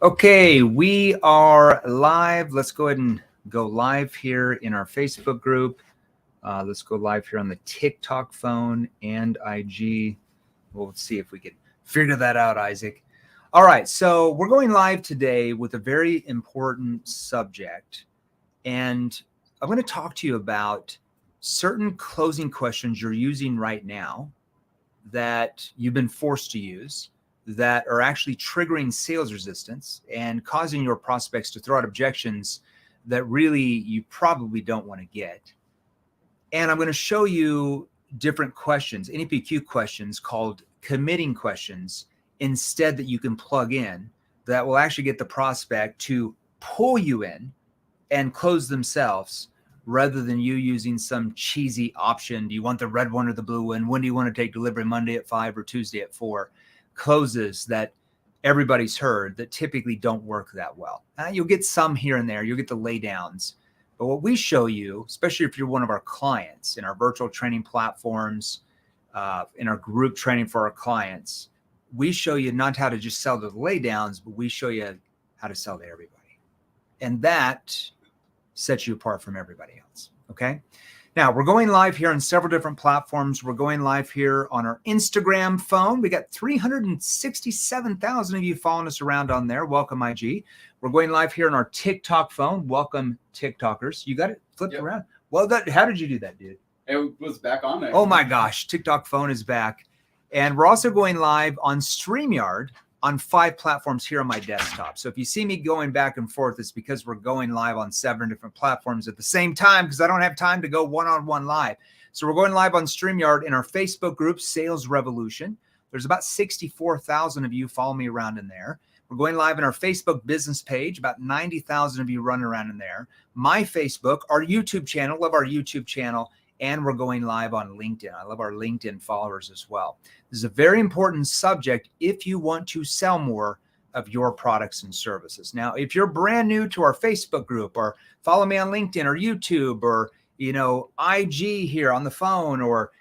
Okay, we are live. Let's go ahead and go live here in our Facebook group. Let's go live here on the TikTok phone and IG. We'll see if we can figure that out, Isaac. All right, so we're going live today with a very important subject. And I'm going to talk to you about certain closing questions you're using right now that you've been forced to use that are actually triggering sales resistance and causing your prospects to throw out objections that really you probably don't want to get. And I'm going to show you different questions, NPQ questions called committing questions instead that you can plug in that will actually get the prospect to pull you in and close themselves rather than you using some cheesy option. Do you want the red one or the blue one? When do you want to take delivery? Monday at 5 or Tuesday at 4? Closes that everybody's heard that typically don't work that well. You'll get some here and there. You'll get the laydowns. But what we show you, especially if you're one of our clients in our virtual training platforms, in our group training for our clients, we show you not how to just sell to the laydowns, but we show you how to sell to everybody. And that sets you apart from everybody else. Okay. Now we're going live here on several different platforms. We're going live here on our Instagram phone. We got 367,000 of you following us around on there. Welcome, IG. We're going live here on our TikTok phone. Welcome, TikTokers. You got it flipped around. Well, how did you do that, dude? It was back on there. Oh my gosh, TikTok phone is back. And we're also going live on StreamYard on 5 platforms here on my desktop. So if you see me going back and forth, it's because we're going live on 7 different platforms at the same time because I don't have time to go one-on-one live. So we're going live on StreamYard in our Facebook group, Sales Revolution. There's about 64,000 of you follow me around in there. We're going live in our Facebook business page, about 90,000 of you running around in there. My Facebook, our YouTube channel, love our YouTube channel, and we're going live on LinkedIn. I love our LinkedIn followers as well. This is a very important subject if you want to sell more of your products and services. Now, if you're brand new to our Facebook group or follow me on LinkedIn or YouTube or, IG here on the phone or,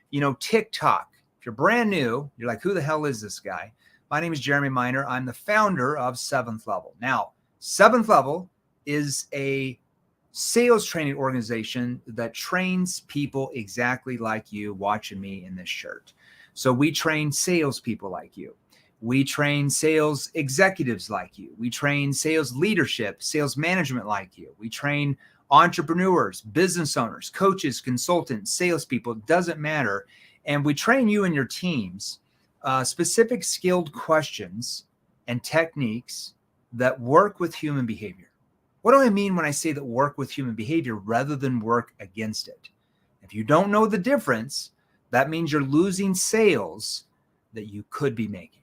TikTok, if you're brand new, you're like, who the hell is this guy? My name is Jeremy Miner. I'm the founder of 7th Level. Now, 7th Level is a sales training organization that trains people exactly like you watching me in this shirt. So we train salespeople like you. We train sales executives like you. We train sales leadership, sales management like you. We train entrepreneurs, business owners, coaches, consultants, salespeople, it doesn't matter. And we train you and your teams specific skilled questions and techniques that work with human behavior. What do I mean when I say that work with human behavior rather than work against it? If you don't know the difference, that means you're losing sales that you could be making.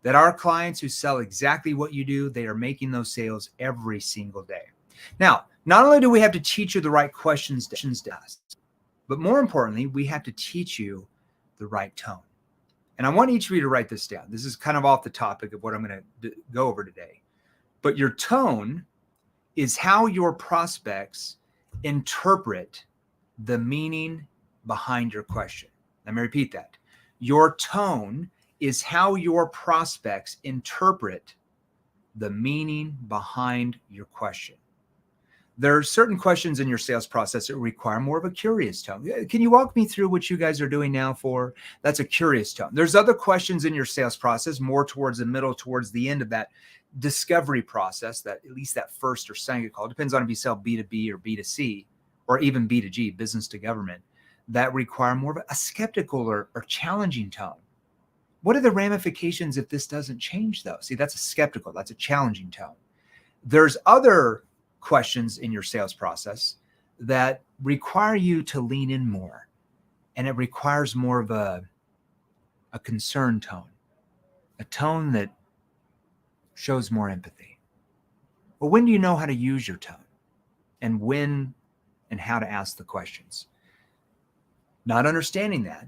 That our clients who sell exactly what you do, they are making those sales every single day. Now, not only do we have to teach you the right questions to ask, but more importantly, we have to teach you the right tone. And I want each of you to write this down. This is kind of off the topic of what I'm going to go over today. But your tone is how your prospects interpret the meaning behind your question. Let me repeat that. Your tone is how your prospects interpret the meaning behind your question. There are certain questions in your sales process that require more of a curious tone. Can you walk me through what you guys are doing now for? That's a curious tone. There's other questions in your sales process, more towards the middle, towards the end of that discovery process, that at least that first or second call, depends on if you sell B2B or B2C, or even B2G, business to government, that require more of a skeptical or challenging tone. What are the ramifications if this doesn't change though? See, that's a skeptical, that's a challenging tone. There's other questions in your sales process that require you to lean in more, and it requires more of a concerned tone, a tone that shows more empathy. Well, when do you know how to use your tone, and when and how to ask the questions? Not understanding that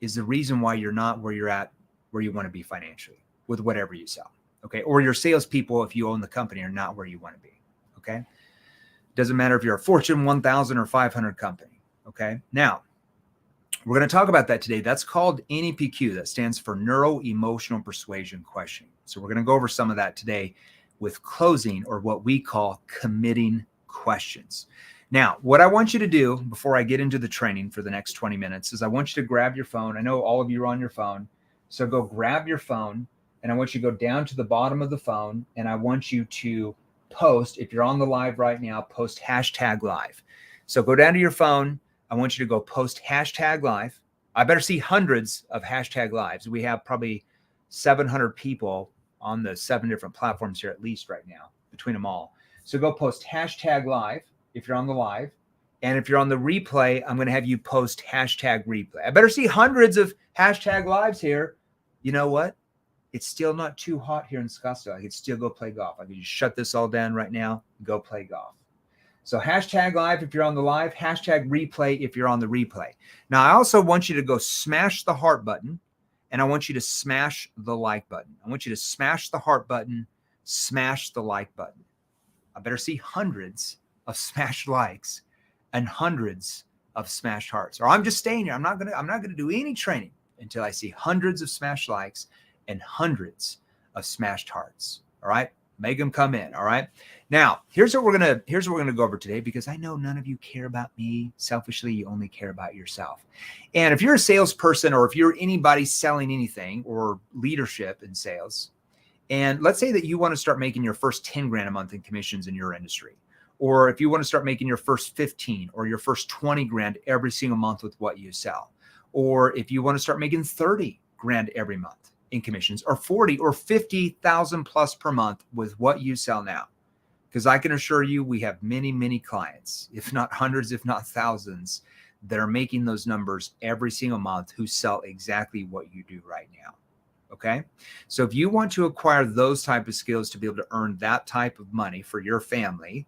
is the reason why you're not where you're at, where you want to be financially with whatever you sell. Okay. Or your salespeople, if you own the company, are not where you want to be. Okay. Doesn't matter if you're a Fortune 1000 or 500 company. Okay. Now, we're going to talk about that today. That's called NEPQ. That stands for Neuro Emotional Persuasion Questioning. So we're going to go over some of that today. with closing, or what we call committing questions. Now, what I want you to do before I get into the training for the next 20 minutes is I want you to grab your phone. I know all of you are on your phone. So go grab your phone, and I want you to go down to the bottom of the phone, and I want you to post, if you're on the live right now, post hashtag live. So go down to your phone. I want you to go post hashtag live. I better see hundreds of hashtag lives. We have probably 700 people on the 7 different platforms here, at least right now, between them all. So go post hashtag live if you're on the live. And if you're on the replay, I'm going to have you post hashtag replay. I better see hundreds of hashtag lives here. You know what? It's still not too hot here in Scottsdale. I could still go play golf. I could just shut this all down right now and go play golf. So hashtag live if you're on the live, hashtag replay if you're on the replay. Now, I also want you to go smash the heart button, and I want you to smash the like button. I want you to smash the heart button, smash the like button. I better see hundreds of smashed likes and hundreds of smashed hearts. Or I'm just staying here. I'm not gonna do any training until I see hundreds of smashed likes and hundreds of smashed hearts. All right. Make them come in. All right. Now, here's what we're gonna go over today, because I know none of you care about me. Selfishly, you only care about yourself. And if you're a salesperson, or if you're anybody selling anything or leadership in sales, and let's say that you want to start making your first 10 grand a month in commissions in your industry, or if you want to start making your first 15 or your first 20 grand every single month with what you sell, or if you want to start making 30 grand every month in commissions, or 40 or 50,000 plus per month with what you sell now. Because I can assure you, we have many, many clients, if not hundreds, if not thousands, that are making those numbers every single month who sell exactly what you do right now. Okay. So if you want to acquire those type of skills to be able to earn that type of money for your family,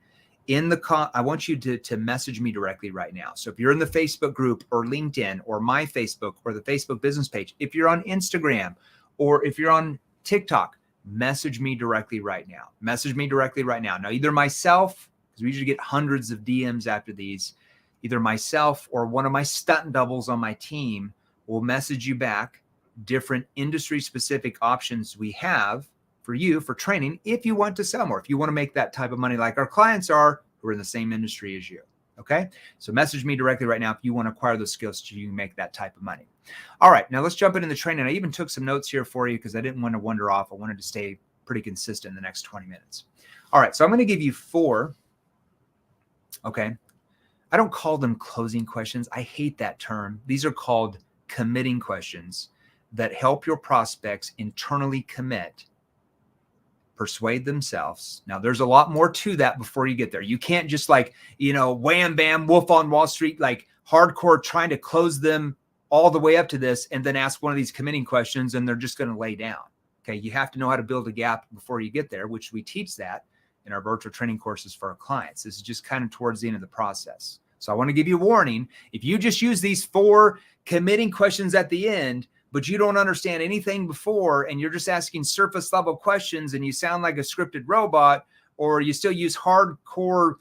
I want you to message me directly right now. So if you're in the Facebook group or LinkedIn or my Facebook or the Facebook business page, if you're on Instagram or if you're on TikTok, message me directly right now. Message me directly right now. Now, either myself, because we usually get hundreds of DMs after these, either myself or one of my stunt doubles on my team will message you back different industry specific options we have for you for training if you want to sell more, if you want to make that type of money like our clients are who are in the same industry as you. Okay. So message me directly right now if you want to acquire those skills so you can make that type of money. All right. Now let's jump into the training. I even took some notes here for you because I didn't want to wander off. I wanted to stay pretty consistent in the next 20 minutes. All right. So I'm going to give you 4. Okay. I don't call them closing questions. I hate that term. These are called committing questions that help your prospects internally commit, persuade themselves. Now, there's a lot more to that before you get there. You can't just wham, bam, Wolf on Wall Street, like hardcore trying to close them all the way up to this and then ask one of these committing questions and they're just going to lay down. Okay. You have to know how to build a gap before you get there, which we teach that in our virtual training courses for our clients. This is just kind of towards the end of the process. So I want to give you a warning. If you just use these 4 committing questions at the end, but you don't understand anything before, and you're just asking surface level questions and you sound like a scripted robot, or you still use hardcore,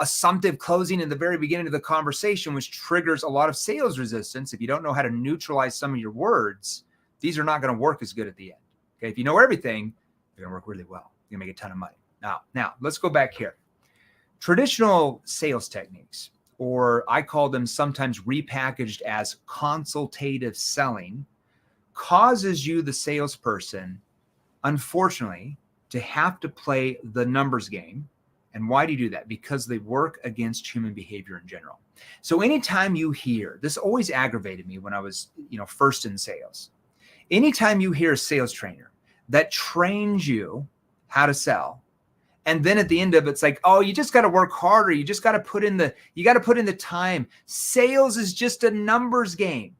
assumptive closing in the very beginning of the conversation, which triggers a lot of sales resistance. If you don't know how to neutralize some of your words, these are not going to work as good at the end. Okay. If you know everything, they're going to work really well. You're going to make a ton of money. Now let's go back here. Traditional sales techniques, or I call them sometimes repackaged as consultative selling, causes you, the salesperson, unfortunately, to have to play the numbers game. And why do you do that? Because they work against human behavior in general. So anytime you hear, this always aggravated me when I was, first in sales. Anytime you hear a sales trainer that trains you how to sell, and then at the end of it, it's like, oh, you just got to work harder. You just got to put in the time. Sales is just a numbers game.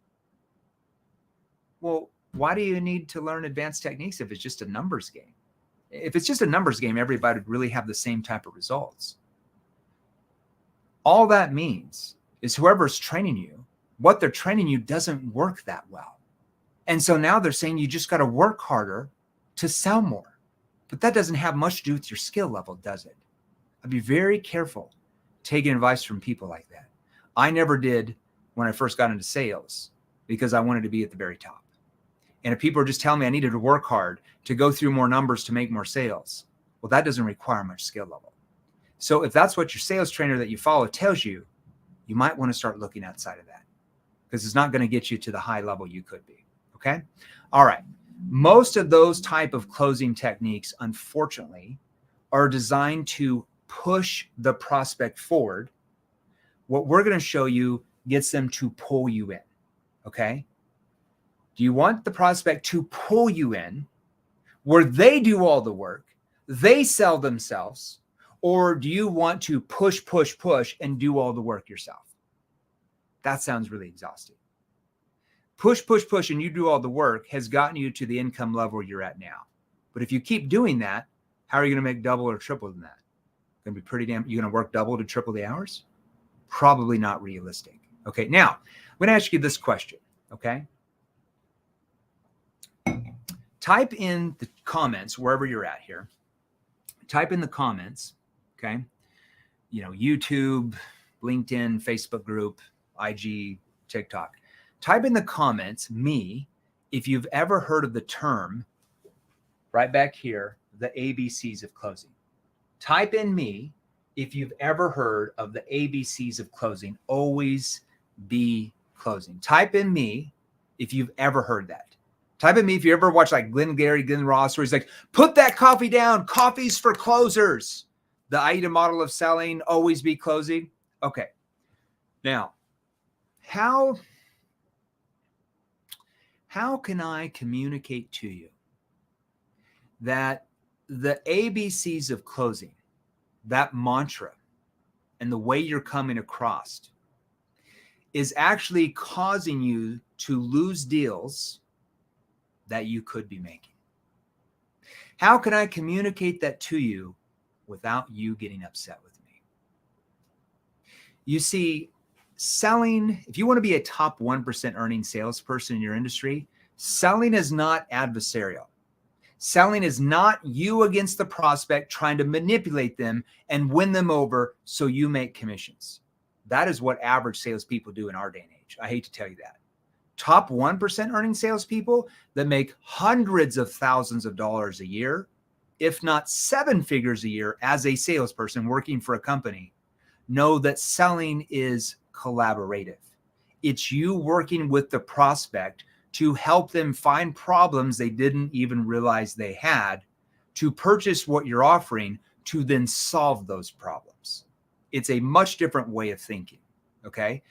Well, why do you need to learn advanced techniques if it's just a numbers game? If it's just a numbers game, everybody would really have the same type of results. All that means is whoever's training you, what they're training you doesn't work that well. And so now they're saying you just got to work harder to sell more. But that doesn't have much to do with your skill level, does it? I'd be very careful taking advice from people like that. I never did when I first got into sales because I wanted to be at the very top. And if people are just telling me I needed to work hard to go through more numbers to make more sales, Well, that doesn't require much skill level. So if that's what your sales trainer that you follow tells you, you might want to start looking outside of that, because it's not going to get you to the high level you could be. Okay. All right. Most of those type of closing techniques, unfortunately, are designed to push the prospect forward. What we're going to show you gets them to pull you in. Okay. Do you want the prospect to pull you in where they do all the work, they sell themselves, or do you want to push, push, push and do all the work yourself? That sounds really exhausting. Push, push, push, and you do all the work has gotten you to the income level you're at now. But if you keep doing that, how are you going to make double or triple than that? Going to be pretty damn, you're going to work double to triple the hours? Probably not realistic. Okay, now I'm going to ask you this question, okay? Type in the comments wherever you're at here. Type in the comments, okay? You know, YouTube, LinkedIn, Facebook group, IG, TikTok. Type in the comments, me, if you've ever heard of the term, right back here, the ABCs of closing. Type in me if you've ever heard of the ABCs of closing. Always be closing. Type in me if you've ever heard that. Type in me if you ever watch like Glenn Ross, where he's like, put that coffee down. Coffee's for closers. The AIDA model of selling, always be closing. Okay. Now, how can I communicate to you that the ABCs of closing, that mantra, and the way you're coming across is actually causing you to lose deals that you could be making? How can I communicate that to you without you getting upset with me? You see, selling, if you want to be a top 1% earning salesperson in your industry, selling is not adversarial. Selling is not you against the prospect trying to manipulate them and win them over so you make commissions. That is what average salespeople do in our day and age. I hate to tell you that. Top 1% earning salespeople that make hundreds of thousands of dollars a year, if not 7 figures a year as a salesperson working for a company, know that selling is collaborative. It's you working with the prospect to help them find problems they didn't even realize they had, to purchase what you're offering, to then solve those problems. It's a much different way of thinking, okay?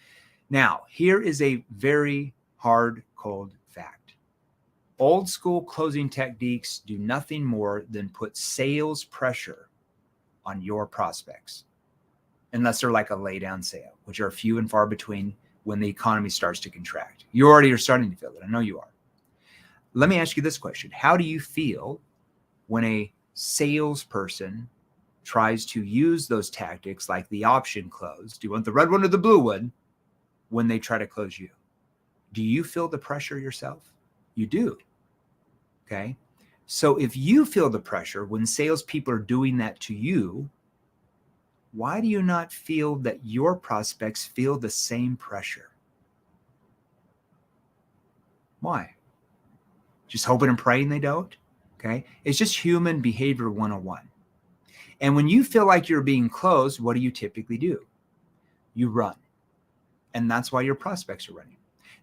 Now, here is a very hard, cold fact. Old school closing techniques do nothing more than put sales pressure on your prospects, unless they're like a lay down sale, which are few and far between when the economy starts to contract. You already are starting to feel it. I know you are. Let me ask you this question. How do you feel when a salesperson tries to use those tactics like the option close? Do you want the red one or the blue one when they try to close you? Do you feel the pressure yourself? You do. Okay. So if you feel the pressure when salespeople are doing that to you, why do you not feel that your prospects feel the same pressure? Why? Just hoping and praying they don't? Okay. It's just human behavior 101. And when you feel like you're being closed, what do you typically do? You run. And that's why your prospects are running.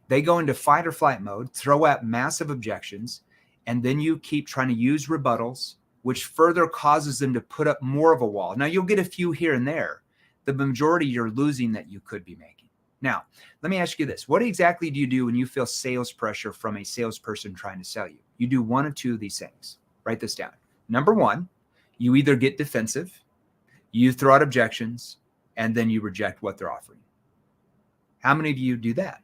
They go into fight or flight mode, throw out massive objections, and then you keep trying to use rebuttals, which further causes them to put up more of a wall. Now, you'll get a few here and there. The majority you're losing that you could be making. Now, let me ask you this. What exactly do you do when you feel sales pressure from a salesperson trying to sell you? You do one of two of these things. Write this down. Number one, you either get defensive, you throw out objections, and then you reject what they're offering. How many of you do that?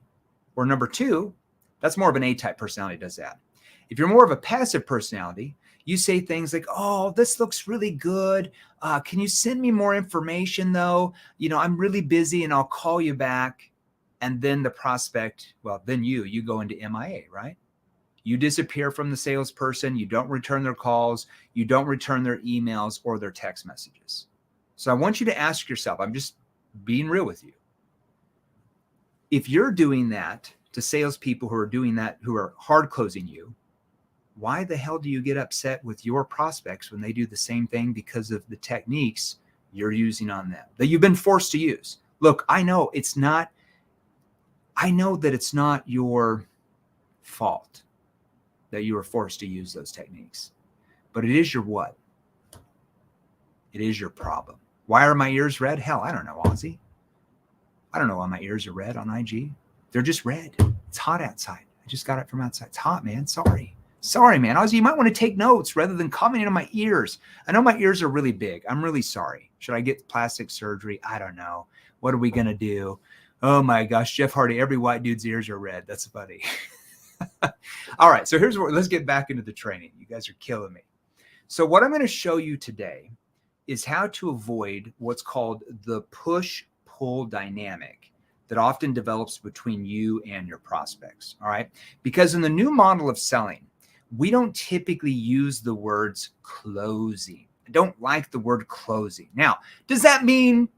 Or number two, that's more of an A-type personality does that. If you're more of a passive personality, you say things like, oh, this looks really good. Can you send me more information though? You know, I'm really busy and I'll call you back. And then the prospect, well, then you go into MIA, right? You disappear from the salesperson. You don't return their calls. You don't return their emails or their text messages. So I want you to ask yourself, I'm just being real with you. If you're doing that to salespeople who are doing that, who are hard closing you, why the hell do you get upset with your prospects when they do the same thing because of the techniques you're using on them that you've been forced to use? Look, I know that it's not your fault that you were forced to use those techniques, but it is your what? It is your problem. Why are my ears red? Hell, I don't know, Ozzy. I don't know why my ears are red on IG. They're just red. It's hot outside. I just got it from outside. It's hot, man. Sorry, man. Ozzy, you might want to take notes rather than commenting on my ears. I know my ears are really big. I'm really sorry. Should I get plastic surgery? I don't know. What are we going to do? Oh my gosh, Jeff Hardy, every white dude's ears are red. That's funny. All right, so let's get back into the training. You guys are killing me. So what I'm going to show you today is how to avoid what's called the push-pull dynamic that often develops between you and your prospects, all right? Because in the new model of selling, we don't typically use the words closing. I don't like the word closing. Now, does that mean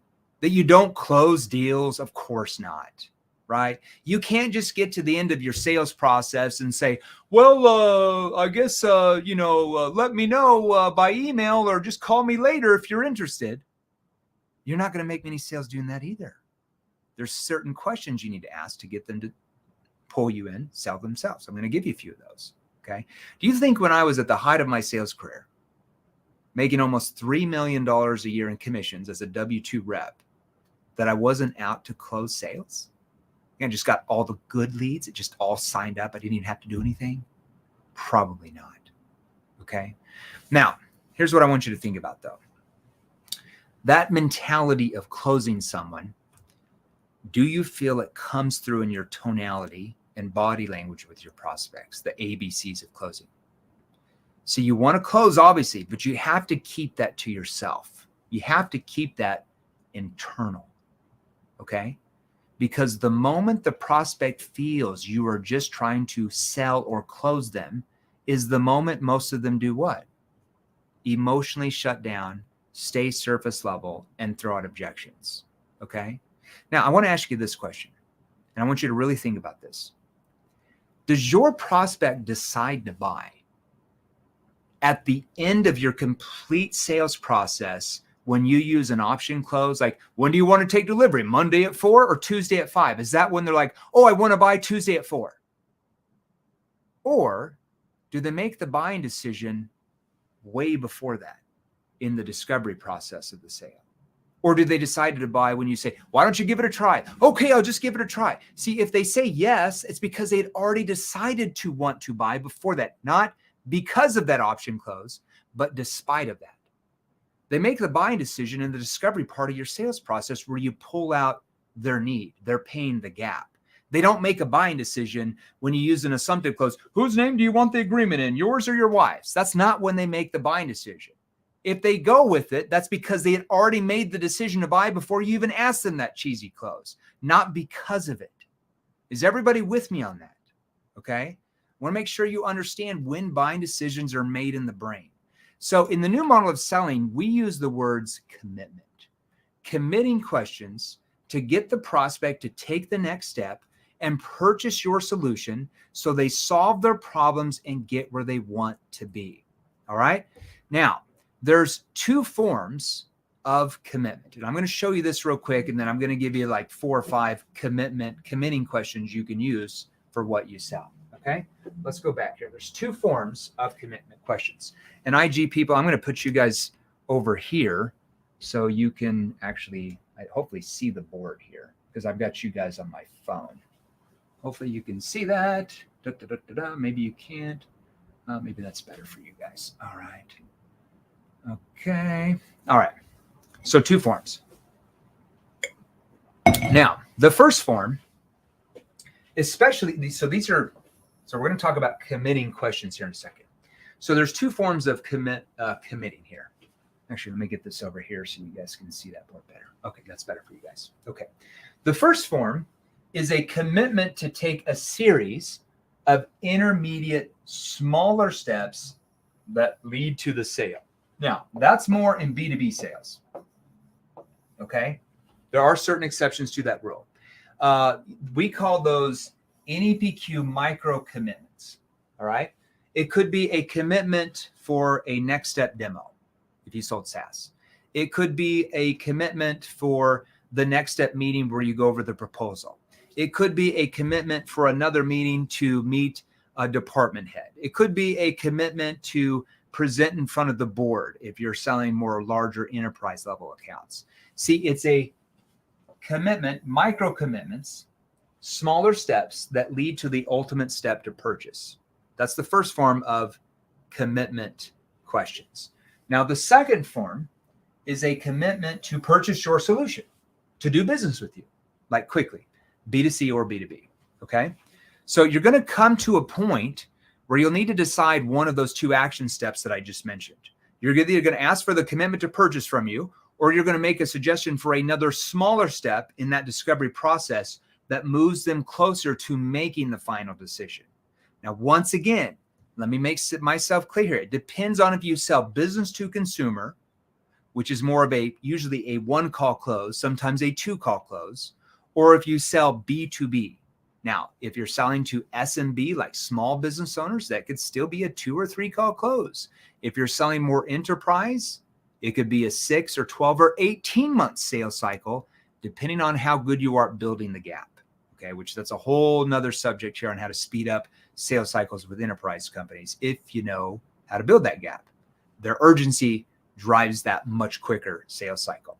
that you don't close deals? Of course not, right? You can't just get to the end of your sales process and say, well, I guess, let me know by email or just call me later if you're interested. You're not going to make many sales doing that either. There's certain questions you need to ask to get them to pull you in, sell themselves. I'm going to give you a few of those, okay? Do you think when I was at the height of my sales career, making almost $3 million a year in commissions as a W-2 rep, that I wasn't out to close sales? I just got all the good leads. It just all signed up. I didn't even have to do anything. Probably not. Okay. Now, here's what I want you to think about though. That mentality of closing someone, do you feel it comes through in your tonality and body language with your prospects, the ABCs of closing? So you want to close, obviously, but you have to keep that to yourself. You have to keep that internal. Okay? Because the moment the prospect feels you are just trying to sell or close them is the moment most of them do what? Emotionally shut down, stay surface level, and throw out objections. Okay? Now, I want to ask you this question, and I want you to really think about this. Does your prospect decide to buy at the end of your complete sales process when you use an option close? Like, when do you want to take delivery? Monday at 4 or Tuesday at 5? Is that when they're like, oh, I want to buy Tuesday at 4? Or do they make the buying decision way before that in the discovery process of the sale? Or do they decide to buy when you say, why don't you give it a try? Okay, I'll just give it a try. See, if they say yes, it's because they had already decided to want to buy before that, not because of that option close, but despite of that. They make the buying decision in the discovery part of your sales process where you pull out their need, their pain, the gap. They don't make a buying decision when you use an assumptive close. Whose name do you want the agreement in, yours or your wife's? That's not when they make the buying decision. If they go with it, that's because they had already made the decision to buy before you even asked them that cheesy close, not because of it. Is everybody with me on that? Okay. I want to make sure you understand when buying decisions are made in the brain. So in the new model of selling, we use the words commitment, committing questions to get the prospect to take the next step and purchase your solution so they solve their problems and get where they want to be. All right. Now, there's two forms of commitment. And I'm going to show you this real quick, and then I'm going to give you like 4 or 5 committing questions you can use for what you sell. Okay, let's go back here. There's 2 forms of commitment questions. And IG people, I'm going to put you guys over here so you can actually hopefully see the board here, because I've got you guys on my phone. Hopefully you can see that. Maybe you can't. Maybe that's better for you guys. All right. Okay. All right. So 2 forms. Now, the first form, especially, so we're going to talk about committing questions here in a second. So there's 2 forms of committing here. Actually, let me get this over here so you guys can see that board better. Okay, that's better for you guys. Okay. The first form is a commitment to take a series of intermediate, smaller steps that lead to the sale. Now, that's more in B2B sales. Okay. There are certain exceptions to that rule. We call those NEPQ micro commitments. All right. It could be a commitment for a next step demo if you sold SaaS. It could be a commitment for the next step meeting where you go over the proposal. It could be a commitment for another meeting to meet a department head. It could be a commitment to present in front of the board if you're selling more larger enterprise level accounts. See, it's a commitment, micro commitments, smaller steps that lead to the ultimate step to purchase. That's the first form of commitment questions. Now, the second form is a commitment to purchase your solution, to do business with you, like quickly, B2C or B2B, okay? So you're going to come to a point where you'll need to decide one of those two action steps that I just mentioned. You're either going to ask for the commitment to purchase from you, or you're going to make a suggestion for another smaller step in that discovery process that moves them closer to making the final decision. Now, once again, let me make myself clear here. It depends on if you sell business to consumer, which is more of usually a one call close, sometimes a two call close, or if you sell B2B. Now, if you're selling to SMB, like small business owners, that could still be a 2 or 3 call close. If you're selling more enterprise, it could be a 6 or 12 or 18 month sales cycle, depending on how good you are at building the gap. Okay, which that's a whole nother subject here on how to speed up sales cycles with enterprise companies if you know how to build that gap. Their urgency drives that much quicker sales cycle.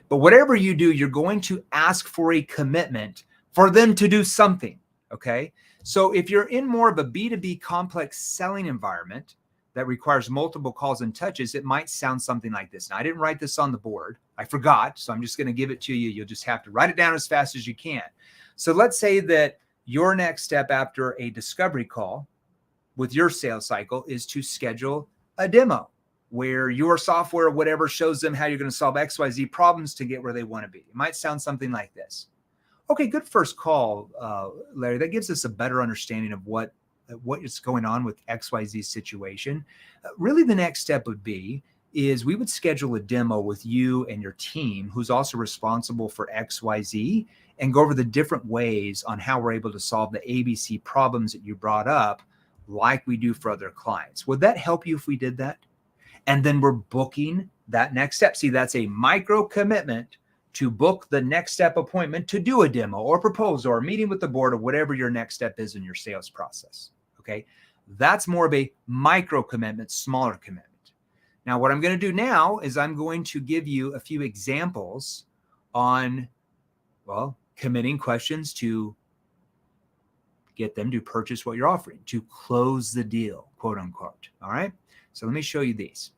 But whatever you do, you're going to ask for a commitment for them to do something, okay? So if you're in more of a B2B complex selling environment that requires multiple calls and touches, it might sound something like this. Now, I didn't write this on the board. I forgot, so I'm just going to give it to you. You'll just have to write it down as fast as you can. So let's say that your next step after a discovery call with your sales cycle is to schedule a demo where your software or whatever shows them how you're going to solve XYZ problems to get where they want to be. It might sound something like this. Okay, good first call, Larry. That gives us a better understanding of what is going on with XYZ situation. Really, the next step would be is we would schedule a demo with you and your team who's also responsible for XYZ and go over the different ways on how we're able to solve the ABC problems that you brought up like we do for other clients. Would that help you if we did that? And then we're booking that next step. See, that's a micro commitment to book the next step appointment to do a demo or proposal or meeting with the board or whatever your next step is in your sales process. Okay. That's more of a micro commitment, smaller commitment. Now, what I'm going to do now is I'm going to give you a few examples on, well, committing questions to get them to purchase what you're offering, to close the deal, quote unquote. All right. So let me show you these.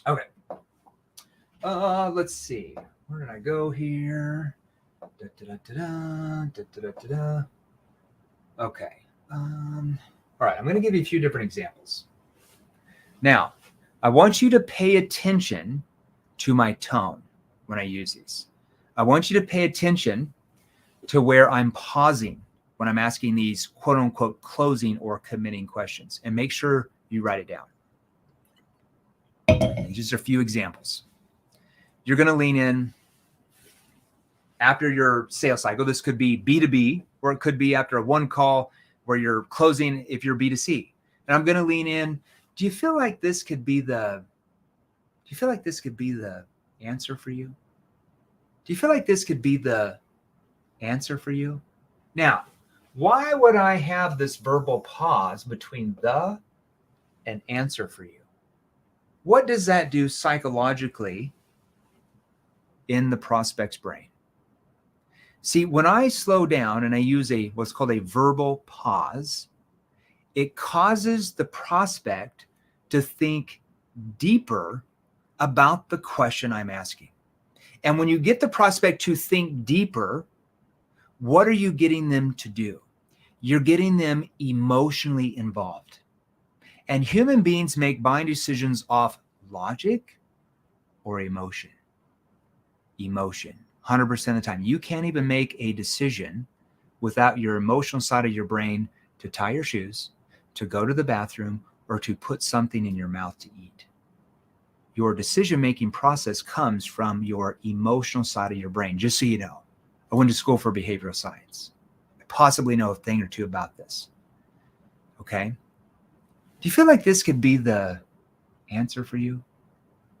Okay. Let's see. Where did I go here? Okay. All right. I'm going to give you a few different examples. Now, I want you to pay attention to my tone when I use these. I want you to pay attention to where I'm pausing when I'm asking these quote unquote closing or committing questions, and make sure you write it down. Just a few examples. You're going to lean in after your sales cycle. This could be B2B, or it could be after a one call where you're closing if you're B2C. And I'm going to lean in. Do you feel like this could be the answer for you? Do you feel like this could be the answer for you? Now, why would I have this verbal pause between the and answer for you? What does that do psychologically in the prospect's brain? See, when I slow down and I use what's called a verbal pause, it causes the prospect to think deeper about the question I'm asking. And when you get the prospect to think deeper, what are you getting them to do? You're getting them emotionally involved. And human beings make buying decisions off logic or emotion. Emotion, 100% of the time. You can't even make a decision without your emotional side of your brain to tie your shoes, to go to the bathroom, or to put something in your mouth to eat. Your decision-making process comes from your emotional side of your brain, just so you know. I went to school for behavioral science. I possibly know a thing or two about this. Okay? Do you feel like this could be the answer for you?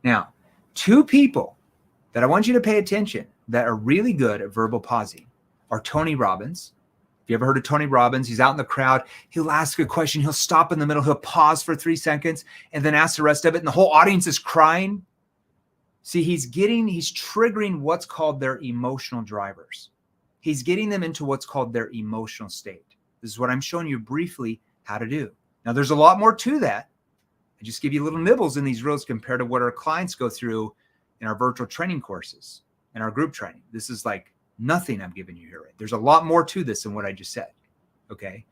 Now, two people that I want you to pay attention that are really good at verbal pausing are Tony Robbins. If you ever heard of Tony Robbins, he's out in the crowd. He'll ask a question. He'll stop in the middle. He'll pause for 3 seconds and then ask the rest of it. And the whole audience is crying. See, he's triggering what's called their emotional drivers. He's getting them into what's called their emotional state. This is what I'm showing you briefly how to do. Now, there's a lot more to that. I just give you little nibbles in these reels compared to what our clients go through in our virtual training courses and our group training. This is like nothing I'm giving you here. Right? There's a lot more to this than what I just said. Okay.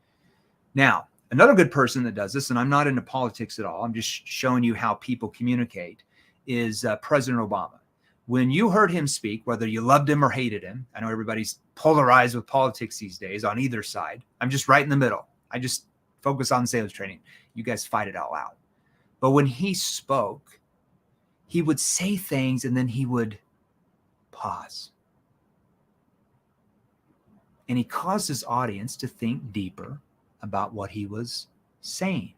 Now, another good person that does this, and I'm not into politics at all, I'm just showing you how people communicate, is President Obama. When you heard him speak, whether you loved him or hated him, I know everybody's polarized with politics these days on either side. I'm just right in the middle. I just focus on sales training. You guys fight it all out. But when he spoke, he would say things and then he would pause. And he caused his audience to think deeper about what he was saying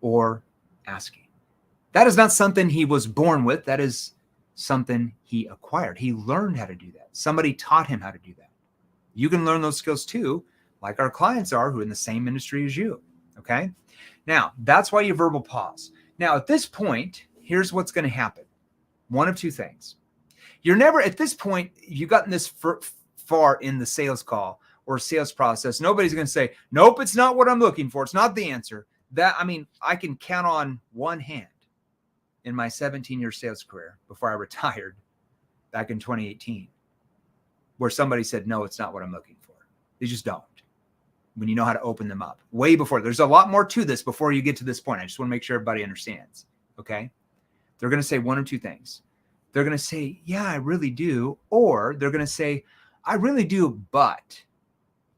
or asking. That is not something he was born with. That is something he acquired. He learned how to do that. Somebody taught him how to do that. You can learn those skills too, like our clients are who are in the same industry as you. Okay. Now, that's why you verbal pause. Now, at this point, here's what's going to happen. One of two things. You're never, at this point, you've gotten this far in the sales call or sales process. Nobody's going to say, nope, it's not what I'm looking for. It's not the answer. I can count on one hand in my 17-year sales career before I retired back in 2018, where somebody said, no, it's not what I'm looking for. They just don't. When you know how to open them up. Way before. There's a lot more to this before you get to this point. I just want to make sure everybody understands. Okay? They're going to say one of two things. They're going to say, yeah, I really do. Or they're going to say, I really do, but.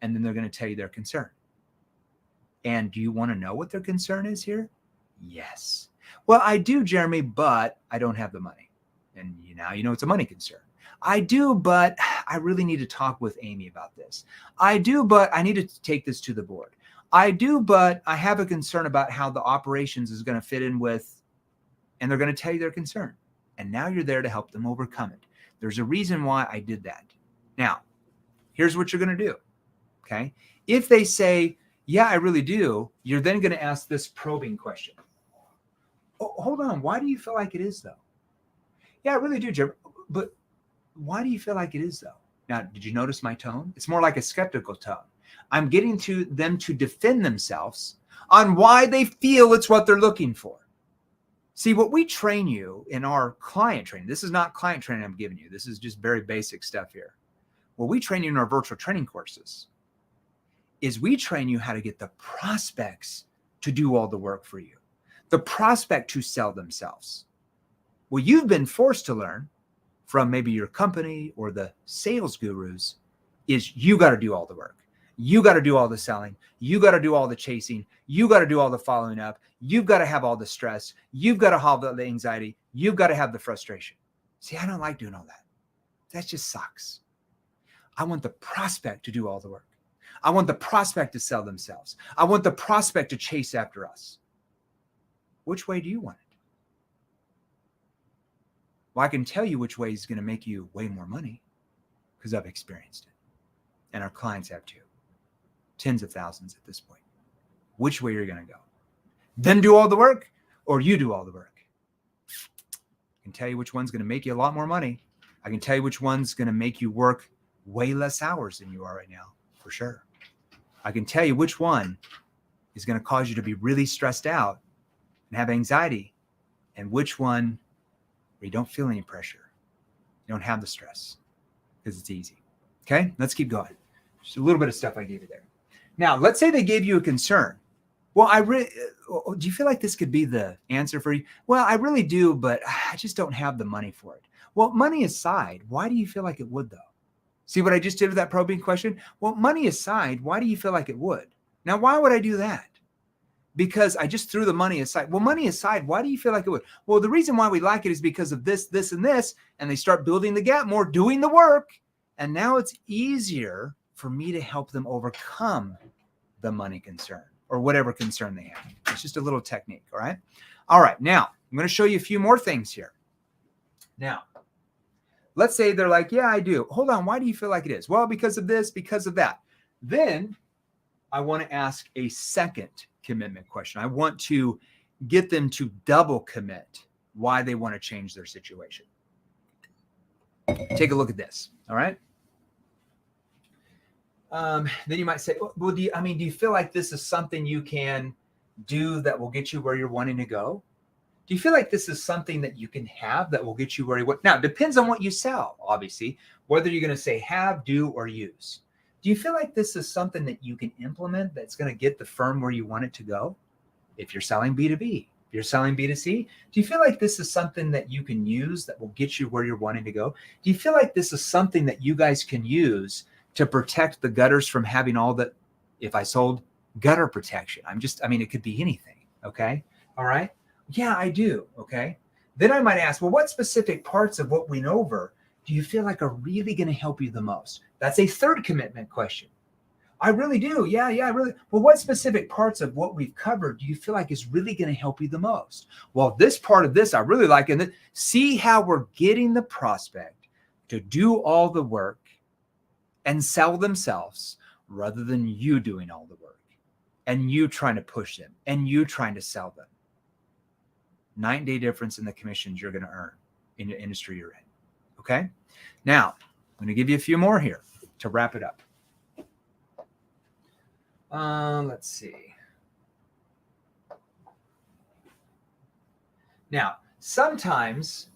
And then they're going to tell you their concern. And do you want to know what their concern is here? Yes. Well, I do, Jeremy, but I don't have the money. And now you know it's a money concern. I do, but I really need to talk with Amy about this. I do, but I need to take this to the board. I do, but I have a concern about how the operations is going to fit in with, and they're going to tell you their concern. And now you're there to help them overcome it. There's a reason why I did that. Now, here's what you're going to do. Okay. If they say, yeah, I really do, you're then going to ask this probing question. Oh, hold on. Why do you feel like it is though? Yeah, I really do, Jeremy. But why do you feel like it is though? Now, did you notice my tone? It's more like a skeptical tone. I'm getting to them to defend themselves on why they feel it's what they're looking for. See, what we train you in our client training, this is not client training I'm giving you. This is just very basic stuff here. What we train you in our virtual training courses is we train you how to get the prospects to do all the work for you. The prospect to sell themselves. Well, you've been forced to learn from maybe your company or the sales gurus is you got to do all the work. You got to do all the selling. You got to do all the chasing. You got to do all the following up. You've got to have all the stress. You've got to have the anxiety. You've got to have the frustration. See, I don't like doing all that. That just sucks. I want the prospect to do all the work. I want the prospect to sell themselves. I want the prospect to chase after us. Which way do you want it? Well, I can tell you which way is going to make you way more money because I've experienced it. And our clients have too. Tens of thousands at this point. Which way you're going to go? Then do all the work or you do all the work? I can tell you which one's going to make you a lot more money. I can tell you which one's going to make you work way less hours than you are right now, for sure. I can tell you which one is going to cause you to be really stressed out and have anxiety, and which one where you don't feel any pressure. You don't have the stress because it's easy. Okay, let's keep going. Just a little bit of stuff I gave you there. Now, let's say they gave you a concern. Well, do you feel like this could be the answer for you? Well, I really do, but I just don't have the money for it. Well, money aside, why do you feel like it would though? See what I just did with that probing question? Well, money aside, why do you feel like it would? Now, why would I do that? Because I just threw the money aside. Well, money aside, why do you feel like it would? Well, the reason why we like it is because of this, this, and this. And they start building the gap more, doing the work. And now it's easier for me to help them overcome the money concern. or whatever concern they have. It's just a little technique. All right. All right. Now I'm going to show you a few more things here. Now, let's say they're like, yeah, I do. Hold on. Why do you feel like it is? Well, because of this, because of that. Then I want to ask a second commitment question. I want to get them to double commit why they want to change their situation. Take a look at this. All right. Then you might say, well, do you feel like this is something you can do that will get you where you're wanting to go? Do you feel like this is something that you can have that will get you where you want? Now, it depends on what you sell, obviously, whether you're going to say have, do, or use. Do you feel like this is something that you can implement that's going to get the firm where you want it to go? If you're selling B2B, if you're selling B2C, do you feel like this is something that you can use that will get you where you're wanting to go? Do you feel like this is something that you guys can use to protect the gutters from having all that? If I sold gutter protection, it could be anything. Okay. All right. Yeah, I do. Okay. Then I might ask, well, what specific parts of what we went over do you feel like are really going to help you the most? That's a third commitment question. I really do. Yeah, I really. Well, what specific parts of what we've covered do you feel like is really going to help you the most? Well, this part of this I really like. And see how we're getting the prospect to do all the work and sell themselves rather than you doing all the work and you trying to push them and you trying to sell them. 9-day difference in the commissions you're going to earn in the industry you're in. Okay. Now I'm going to give you a few more here to wrap it up. Let's see. Now, sometimes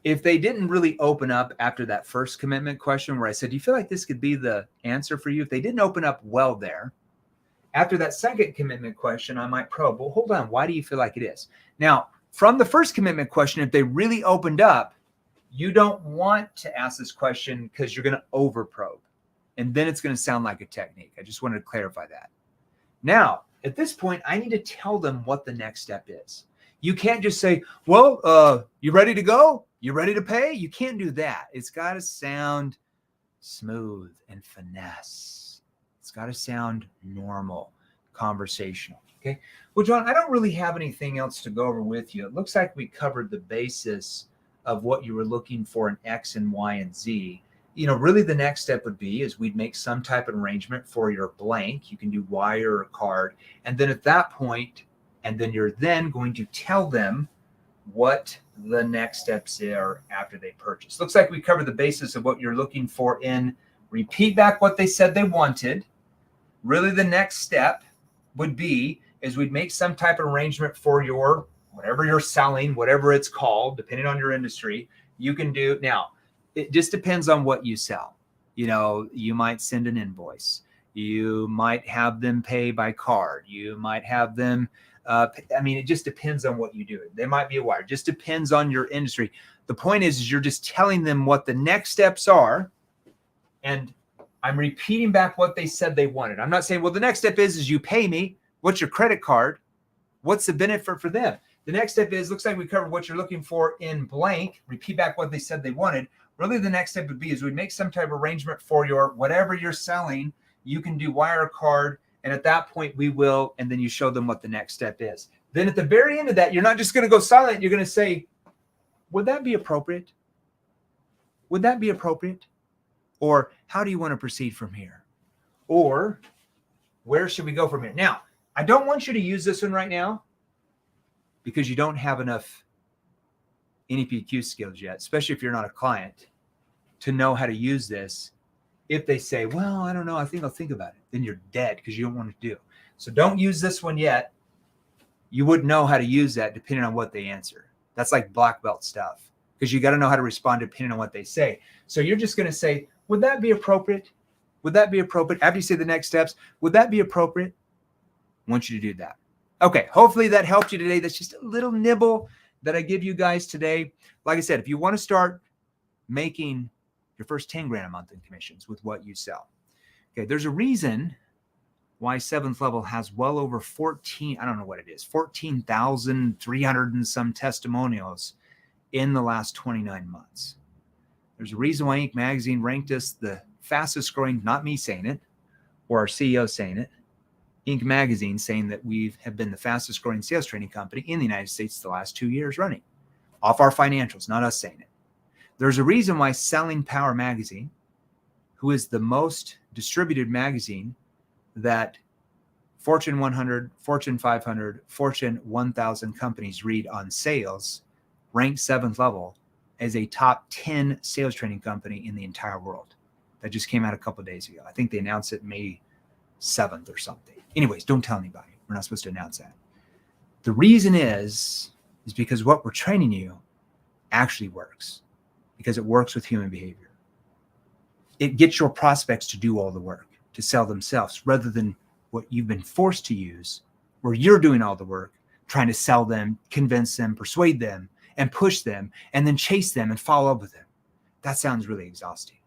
if they didn't really open up after that first commitment question where I said, do you feel like this could be the answer for you? If they didn't open up well there, after that second commitment question, I might probe, well, hold on. Why do you feel like it is? Now, from the first commitment question, if they really opened up, you don't want to ask this question because you're going to over probe. And then it's going to sound like a technique. I just wanted to clarify that. Now, at this point, I need to tell them what the next step is. You can't just say, well, you ready to go? You ready to pay? You can't do that. It's got to sound smooth and finesse. It's got to sound normal, conversational. Okay. Well, John, I don't really have anything else to go over with you. It looks like we covered the basis of what you were looking for in X and Y and Z. Really the next step would be is we'd make some type of arrangement for your blank. You can do wire or card. And then at that point, and then you're then going to tell them what the next steps are after they purchase. Looks like we covered the basis of what you're looking for in repeat back what they said they wanted. Really the next step would be is we'd make some type of arrangement for your whatever you're selling, whatever it's called, depending on your industry, you can do. Now, it just depends on what you sell. You might send an invoice. You might have them pay by card. You might have them, it just depends on what you do. They might be a wire. It just depends on your industry. The point is you're just telling them what the next steps are. And I'm repeating back what they said they wanted. I'm not saying, well, the next step is you pay me. What's your credit card? What's the benefit for them? The next step is, looks like we covered what you're looking for in blank. Repeat back what they said they wanted. Really, the next step would be is we'd make some type of arrangement for your whatever you're selling. You can do wire card. And at that point, we will. And then you show them what the next step is. Then at the very end of that, you're not just going to go silent. You're going to say, would that be appropriate? Would that be appropriate? Or how do you want to proceed from here? Or where should we go from here? Now, I don't want you to use this one right now because you don't have enough NEPQ skills yet, especially if you're not a client, to know how to use this. If they say, well, I don't know, I think I'll think about it, then you're dead because you don't want to do. So don't use this one yet. You wouldn't know how to use that depending on what they answer. That's like black belt stuff because you got to know how to respond depending on what they say. So you're just going to say, would that be appropriate? Would that be appropriate? After you say the next steps, would that be appropriate? I want you to do that. Okay, hopefully that helped you today. That's just a little nibble that I give you guys today. Like I said, if you want to start making your first 10 grand a month in commissions with what you sell, okay, there's a reason why 7th Level has well over 14,300 and some testimonials in the last 29 months. There's a reason why Inc. Magazine ranked us the fastest growing, not me saying it, or our CEO saying it, Inc. magazine saying that we have been the fastest growing sales training company in the United States the last 2 years running. Off our financials, not us saying it. There's a reason why Selling Power magazine, who is the most distributed magazine that Fortune 100, Fortune 500, Fortune 1000 companies read on sales, ranked 7th level as a top 10 sales training company in the entire world. That just came out a couple of days ago. I think they announced it May 7th or something. Anyways, don't tell anybody. We're not supposed to announce that. The reason is because what we're training you actually works, because it works with human behavior. It gets your prospects to do all the work, to sell themselves, rather than what you've been forced to use, where you're doing all the work, trying to sell them, convince them, persuade them, and push them, and then chase them and follow up with them. That sounds really exhausting.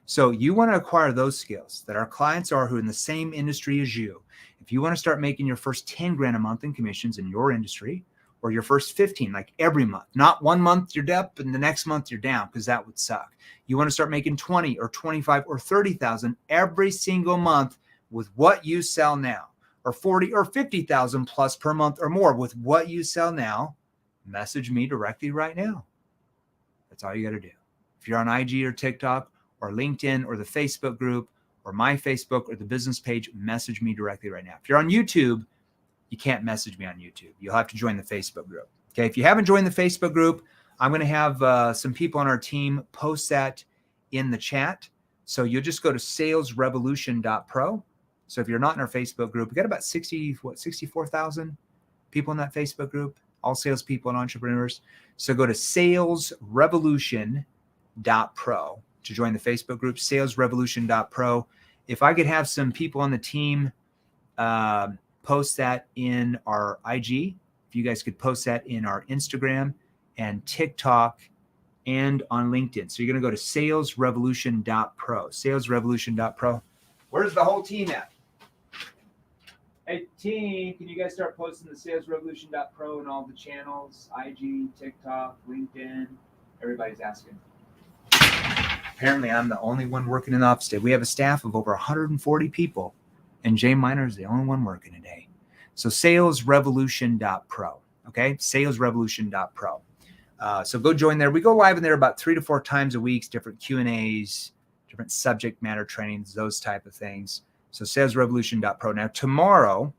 So you want to acquire those skills that our clients are who are in the same industry as you. If you want to start making your first 10 grand a month in commissions in your industry, or your first 15, like every month, not 1 month you're up and the next month you're down, because that would suck. You want to start making 20 or 25 or 30,000 every single month with what you sell now, or 40 or 50,000 plus per month or more with what you sell now. Message me directly right now. That's all you got to do. If you're on IG or TikTok or LinkedIn or the Facebook group or my Facebook or the business page, message me directly right now. If you're on YouTube, you can't message me on YouTube. You'll have to join the Facebook group. Okay. If you haven't joined the Facebook group, I'm going to have some people on our team post that in the chat. So you'll just go to salesrevolution.pro. So if you're not in our Facebook group, we got about 64,000 people in that Facebook group, all salespeople and entrepreneurs. So go to salesrevolution.pro to join the Facebook group, salesrevolution.pro. If I could have some people on the team post that in our IG, if you guys could post that in our Instagram and TikTok and on LinkedIn. So you're going to go to salesrevolution.pro, salesrevolution.pro. Where's the whole team at? Hey, team, can you guys start posting the salesrevolution.pro and all the channels, IG, TikTok, LinkedIn? Everybody's asking. Apparently, I'm the only one working in the office today. We have a staff of over 140 people, and Jay Miner is the only one working today. So salesrevolution.pro, okay? Salesrevolution.pro. So go join there. We go live in there about 3 to 4 times a week, different Q&As, different subject matter trainings, those type of things. So salesrevolution.pro. Now, tomorrow,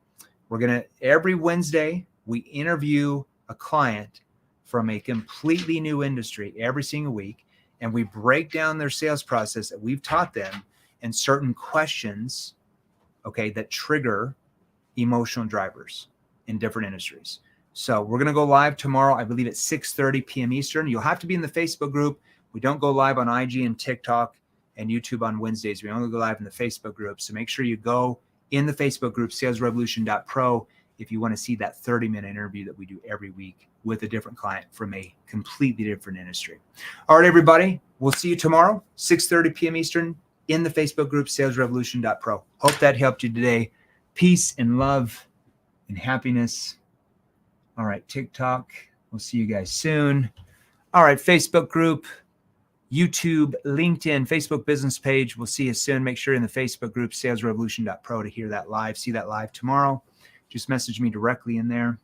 every Wednesday, we interview a client from a completely new industry every single week, and we break down their sales process that we've taught them and certain questions, okay, that trigger emotional drivers in different industries. So we're going to go live tomorrow, I believe at 6:30 p.m. Eastern. You'll have to be in the Facebook group. We don't go live on IG and TikTok and YouTube on Wednesdays. We only go live in the Facebook group. So make sure you go in the Facebook group, salesrevolution.pro, if you want to see that 30-minute interview that we do every week with a different client from a completely different industry. All right, everybody. We'll see you tomorrow, 6:30 p.m. Eastern, in the Facebook group, salesrevolution.pro. Hope that helped you today. Peace and love and happiness. All right, TikTok. We'll see you guys soon. All right, Facebook group, YouTube, LinkedIn, Facebook business page. We'll see you soon. Make sure you're in the Facebook group, salesrevolution.pro, to hear that live. See that live tomorrow. Just message me directly in there.